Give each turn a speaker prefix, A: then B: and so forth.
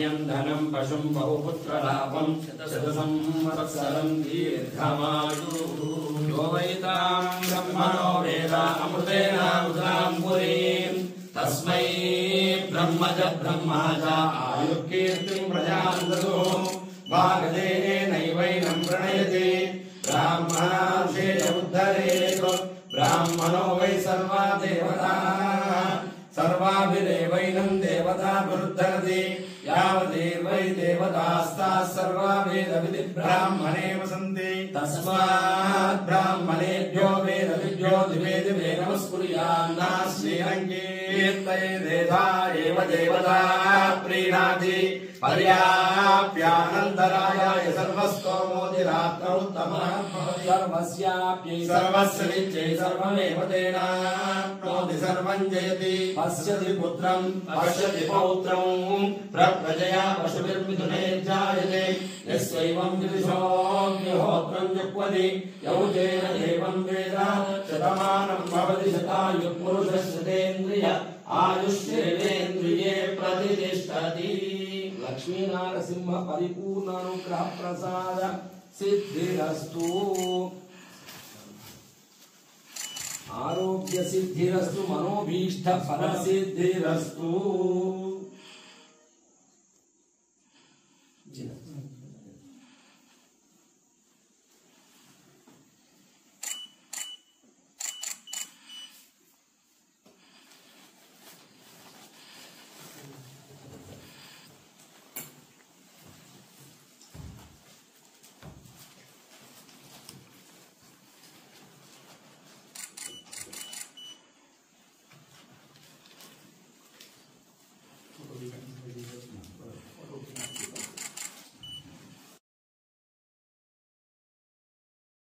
A: धान्यं धनं पशुं बहुपुत्रलाभं शतसंवत्सरं दीर्घमायुः यो वैतां ब्रह्मणो वेद अमृतेन उदां पुरीं तस्मै ब्रह्मज ब्रह्माज आयुर्कीर्तिं प्रजां ददुः भागदेनैवैनं प्रणयति ब्राह्मणांशेन उद्धरेत् ब्राह्मणो वै सर्वा देवताः सर्वाभिरेवैनं देवताभिरुद्धरति यावदेवै देवतास्ताः सर्वा वेदविधि ब्राह्मणे वसन्ति तस्मात् ब्राह्मणेभ्यो वेदविद्यो दिवे दिवे नमस्कुर्यान्नास्मीरङ्कीर्तयेदेधा एव देवता प्रीणाति पर्याप्यानन्तरायाय सर्वस्तोमोदिरात्रौ उत्तमः सर्वस्याप्यै सर्वस्य नित्यै सर्वमेव तेनाप्नोति सर्वं जयति पश्यति पुत्रं पश्यति पौत्रं प्रजया पशुभिर्मिथुने जायते यस्यैवं विदुषोऽग्निहोत्रं जुह्वति यौतेन देवं वेद शतमानं भवति शतायुः पुरुषस्य तेन्द्रिय आयुष्येन्द्रिये प्रतिष्ठति लक्ष्मी नारसिंह परिपूर्ण अनुग्रह प्रसाद सिद्धिरस्तु आरोग्य सिद्धिरस्तु मनोभीष्ट फल सिद्धिरस्तु।